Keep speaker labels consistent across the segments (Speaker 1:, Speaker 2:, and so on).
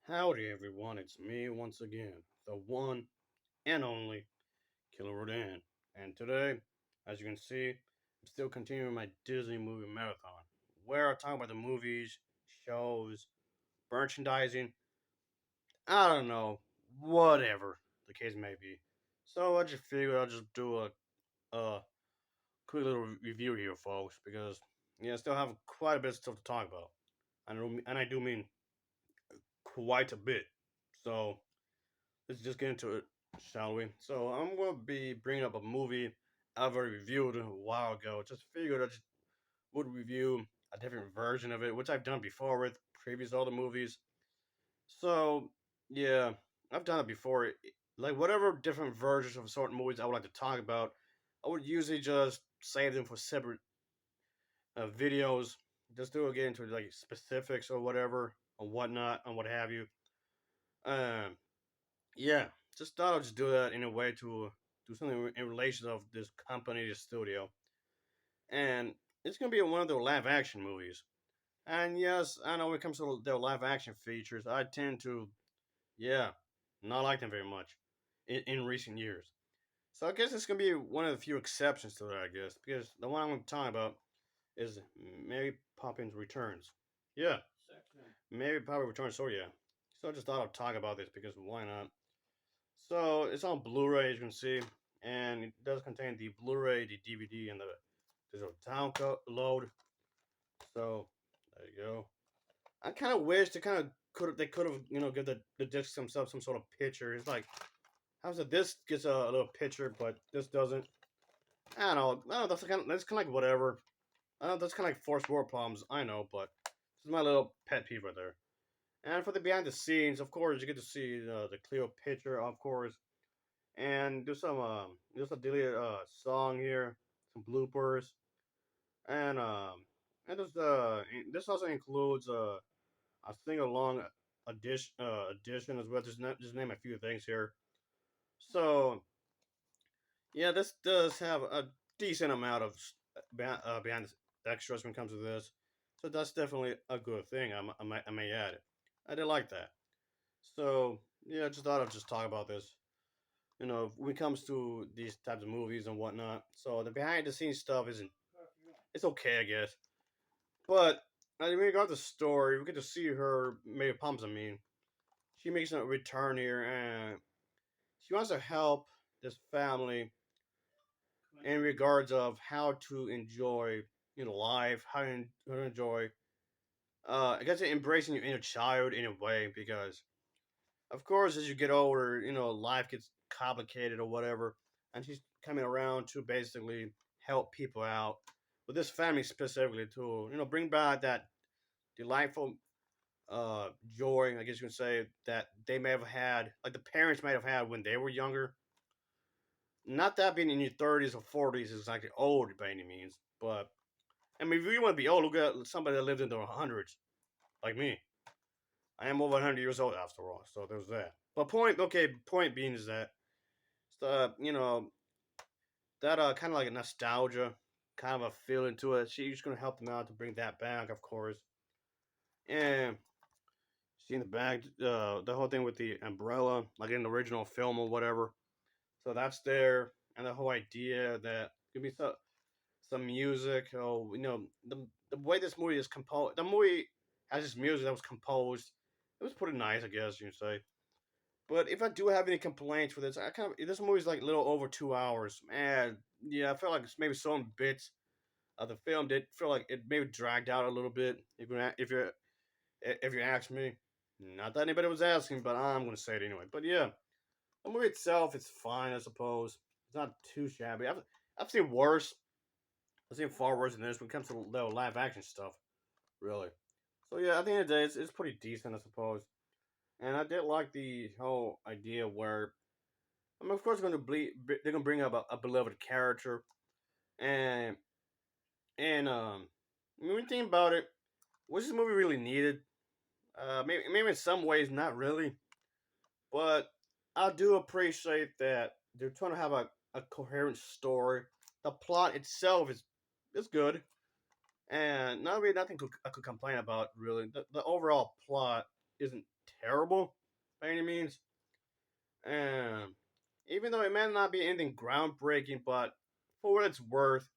Speaker 1: Howdy everyone, it's me once again, the one and only Killer Rodan. And today, as you can see, I'm still continuing my Disney movie marathon, where I talk about the movies, shows, merchandising, I don't know, whatever the case may be. So I just figured I'll just do a quick little review here, folks, because I still have quite a bit of stuff to talk about. And I do mean quite a bit. So let's just get into it, shall we? So I'm gonna be bringing up a movie I've already reviewed a while ago. Just figured I just would review a different version of it, which I've done before with previous other movies. So yeah, I've done it before. Like whatever different versions of certain movies I would like to talk about, I would usually just save them for separate videos. Just do get into like specifics or whatever or whatnot and what have you. Um, Yeah, just thought I'd just do that in a way to do something in relation of this company, this studio, and it's gonna be one of their live action movies. And yes, I know when it comes to their live action features, I tend to, yeah, not like them very much in recent years. So I guess it's gonna be one of the few exceptions to that, I guess, because the one I'm gonna talk about is Mary Poppins Returns. Yeah, Mary Poppins Returns. So yeah, so I just thought I'd talk about this because why not? So it's on Blu-ray, as you can see, and it does contain the Blu-ray, the DVD, and the digital download. So there you go. I kind of wish they could have give the disc themselves some sort of picture. It's like how's the disc gets a little picture, but this doesn't. I don't know. I don't know. That's kind of like whatever. I know that's kind of like forced world problems. I know, but this is my little pet peeve right there. And for the behind the scenes, of course, you get to see the clear picture, of course, and do some just a deleted song here, some bloopers, and this also includes a sing along edition as well. Just name a few things here. So yeah, this does have a decent amount of behind the extras when it comes to this. So that's definitely a good thing. I may add it. I did like that. So yeah, I just thought I'd just talk about this when it comes to these types of movies and whatnot. So the behind the scenes stuff isn't it's okay, I guess. But in regard to the story, we get to see her Mary Poppins. I mean, she makes a return here, and she wants to help this family in regards of how to enjoy life, how to enjoy. I guess embracing your inner child in a way because of course, as you get older, life gets complicated or whatever, and she's coming around to basically help people out with this family specifically to, bring back that delightful joy, I guess you can say, that they may have had, like the parents might have had when they were younger. Not that being in your 30s or 40s is like old by any means, but I mean, if you want to be old, look at somebody that lived in the hundreds, like me. I am over 100 years old after all, so there's that. But point being is that that kind of like a nostalgia, kind of a feeling to it. She's gonna help them out to bring that back, of course. And seeing the back, the whole thing with the umbrella, like in the original film or whatever. So that's there, and the whole idea that could be some music. Oh, the way this movie is composed. The movie has this music that was composed. It was pretty nice, I guess you could say. But if I do have any complaints with this, I kind of this movie's like a little over 2 hours. Man, yeah, I felt like maybe some bits of the film did feel like it maybe dragged out a little bit. If you ask me, not that anybody was asking, but I'm gonna say it anyway. But yeah, the movie itself is fine, I suppose. It's not too shabby. I've seen worse. I've seen far worse than this when it comes to the live action stuff. Really. So yeah, at the end of the day, it's pretty decent, I suppose. And I did like the whole idea where I mean, of course, they're gonna bring up a beloved character, and I mean, when you think about it, was this movie really needed? Maybe in some ways not really, but I do appreciate that they're trying to have a coherent story. The plot itself is good, and not really nothing I could complain about really. The overall plot isn't terrible by any means. And even though it may not be anything groundbreaking, but for what it's worth,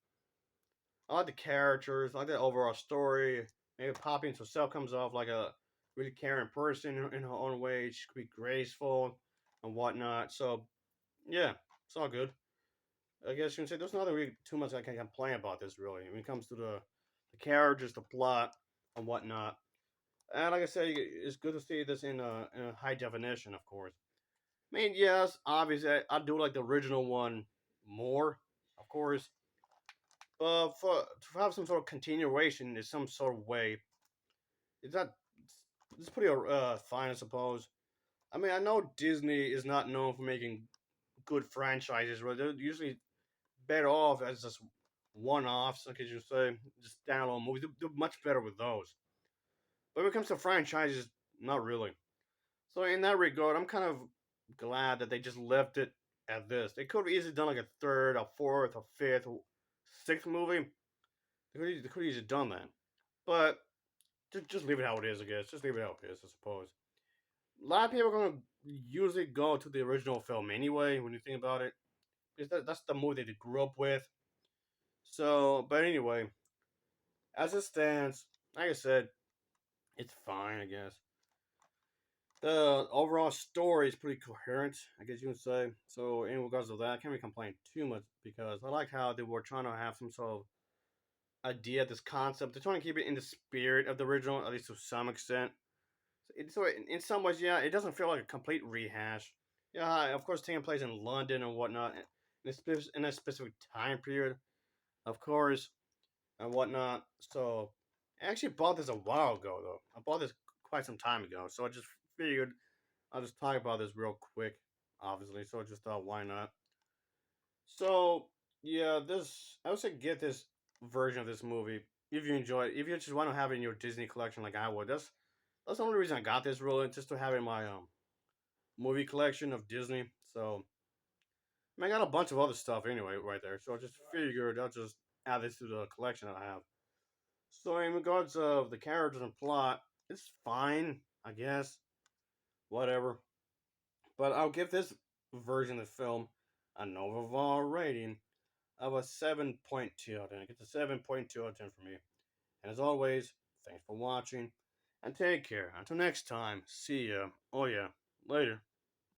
Speaker 1: I like the characters, I like the overall story. Maybe Poppy herself comes off like a really caring person in her own way. She could be graceful and whatnot. So yeah, it's all good. I guess you can say there's not really too much I can complain about this really when it comes to the characters, the plot, and whatnot. And like I said, it's good to see this in a high definition, of course. I mean, yes, obviously, I do like the original one more, of course. But for to have some sort of continuation in some sort of way, it's not. It's pretty fine, I suppose. I mean, I know Disney is not known for making good franchises. Right? They're usually better off as just one-offs, like you say, just standalone movies. They're much better with those. But when it comes to franchises, not really. So in that regard, I'm kind of glad that they just left it at this. They could have easily done like a third, a fourth, a fifth, sixth movie. They could have easily done that. But just leave it how it is, I guess. Just leave it how it is, I suppose. A lot of people are gonna usually go to the original film anyway when you think about it, because that's the movie they grew up with. So, but anyway, as it stands, like I said, it's fine, I guess. The overall story is pretty coherent, I guess you would say. So, in regards to that, I can't really complain too much because I like how they were trying to have some sort of idea, this concept. They're trying to keep it in the spirit of the original, at least to some extent. So in some ways, yeah, it doesn't feel like a complete rehash. Yeah, of course, taking place in London and whatnot, in a specific time period, of course, and whatnot. So, I actually bought this a while ago, though. I bought this quite some time ago, so I just figured I'll just talk about this real quick, obviously. So I just thought, why not? So, yeah, this I would say get this version of this movie if you enjoy it. If you just want to have it in your Disney collection, like I would, that's the only reason I got this really, just to have it in my movie collection of Disney. So I, mean, I got a bunch of other stuff anyway right there. So I just figured I'll just add this to the collection that I have. So in regards of the characters and plot, it's fine, I guess. Whatever. But I'll give this version of the film an overall rating of a 7.2 out of 10. It gets a 7.2 out of 10 for me. And as always, thanks for watching and take care. Until next time, see ya. Oh yeah, later.